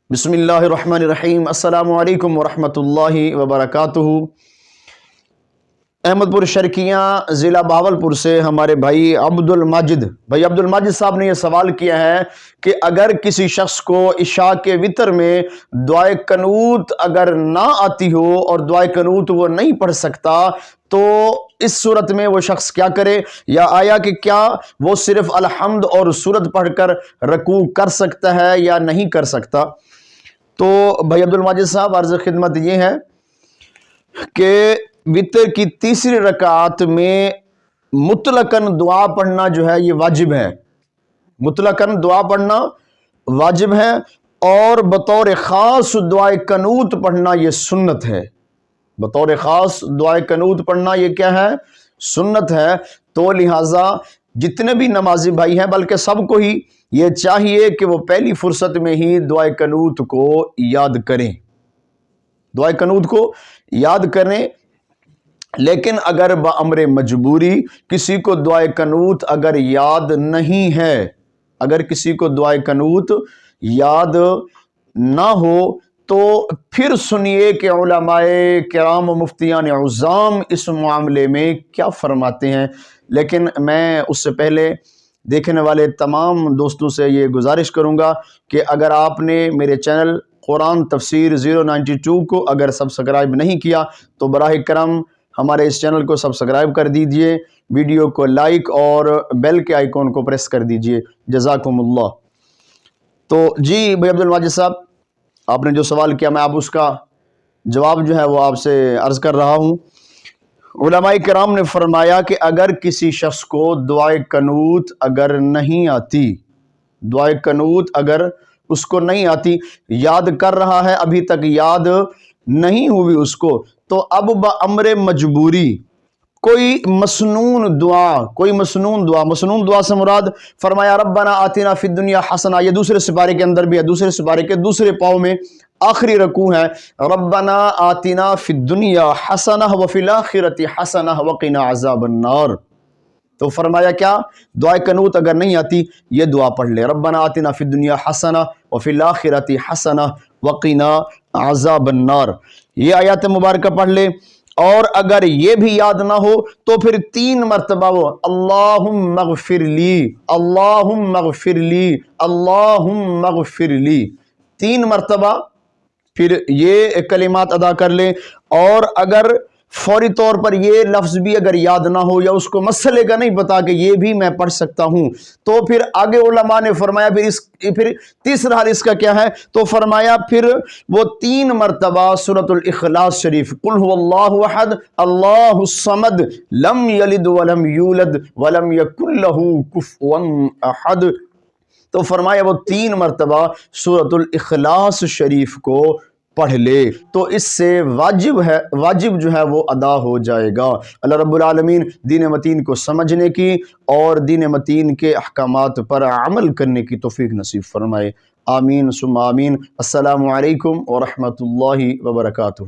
بسم اللہ الرحمن الرحیم۔ السلام علیکم ورحمۃ اللہ وبرکاتہ۔ احمد پور شرکیاں ضلع بہاولپور سے ہمارے بھائی عبد الماجد صاحب نے یہ سوال کیا ہے کہ اگر کسی شخص کو عشاء کے وتر میں دعائے قنوت اگر نہ آتی ہو اور دعائے قنوت وہ نہیں پڑھ سکتا تو اس صورت میں وہ شخص کیا کرے، یا آیا کہ کیا وہ صرف الحمد اور سورت پڑھ کر رکوع کر سکتا ہے یا نہیں کر سکتا؟ تو بھائی عبد الماجد صاحب، عرض خدمت یہ ہے کہ وتر کی تیسری رکعت میں مطلقاً دعا پڑھنا جو ہے یہ واجب ہے، مطلقاً دعا پڑھنا واجب ہے، اور بطور خاص دعائے قنوت پڑھنا یہ سنت ہے۔ بطور خاص دعائے قنوت پڑھنا یہ کیا ہے؟ سنت ہے۔ تو لہٰذا جتنے بھی نمازی بھائی ہیں، بلکہ سب کو ہی یہ چاہیے کہ وہ پہلی فرصت میں ہی دعائے قنوت کو یاد کریں، دعائے قنوت کو یاد کریں۔ لیکن اگر بامر مجبوری کسی کو دعائے قنوت اگر یاد نہیں ہے، اگر کسی کو دعائے قنوت یاد نہ ہو تو پھر سنیے کہ علماء کرام و مفتیان عظام اس معاملے میں کیا فرماتے ہیں۔ لیکن میں اس سے پہلے دیکھنے والے تمام دوستوں سے یہ گزارش کروں گا کہ اگر آپ نے میرے چینل قرآن تفسیر 092 کو اگر سبسکرائب نہیں کیا تو براہ کرم ہمارے اس چینل کو سبسکرائب کر دیجئے، ویڈیو کو لائک اور بیل کے آئیکن کو پریس کر دیجئے، جزاکم اللہ۔ تو جی بھائی عبد الماجد صاحب، آپ نے جو سوال کیا میں آپ اس کا جواب جو ہے وہ آپ سے عرض کر رہا ہوں۔ علماء کرام نے فرمایا کہ اگر کسی شخص کو دعائے قنوت اگر نہیں آتی، دعائے قنوت اگر اس کو نہیں آتی، یاد کر رہا ہے، ابھی تک یاد نہیں ہوئی اس کو، تو اب بامر مجبوری کوئی مسنون دعا سے مراد فرمایا ربنا آتنا فی الدنیا حسنہ، یہ دوسرے سپارے کے اندر بھی ہے، دوسرے سپارے کے دوسرے پاؤں میں آخری رکوع ہے، ربنا آتنا فی الدنیا حسنہ وفی الآخرۃ حسنہ وقنا عذاب النار۔ تو فرمایا کیا؟ دعائے قنوت اگر نہیں آتی یہ دعا پڑھ لے، ربنا آتنا فی الدنیا حسنہ وفی الآخرۃ حسنہ وقنا عذاب النار، یہ آیات مبارکہ پڑھ لے۔ اور اگر یہ بھی یاد نہ ہو تو پھر 3 مرتبہ وہ اللہم اغفر لی، اللہم اغفر لی، اللہم اغفر لی، 3 مرتبہ پھر یہ کلمات ادا کر لیں۔ اور اگر فوری طور پر یہ لفظ بھی اگر یاد نہ ہو یا اس کو مسئلے کا نہیں پتا کہ یہ بھی میں پڑھ سکتا ہوں، تو پھر آگے علماء نے فرمایا پھر تیسرا حال اس کا کیا ہے؟ تو فرمایا پھر وہ 3 مرتبہ سورۃ الاخلاص شریف، قل هو اللہ احد اللہ الصمد لم یلد ولم یولد ولم یکن لہ کفوا احد، تو فرمایا وہ 3 مرتبہ سورۃ الاخلاص شریف کو پڑھ لے، تو اس سے واجب جو ہے وہ ادا ہو جائے گا۔ اللہ رب العالمین دین متین کو سمجھنے کی اور دین متین کے احکامات پر عمل کرنے کی توفیق نصیب فرمائے، آمین ثم آمین۔ السلام علیکم ورحمۃ اللہ وبرکاتہ۔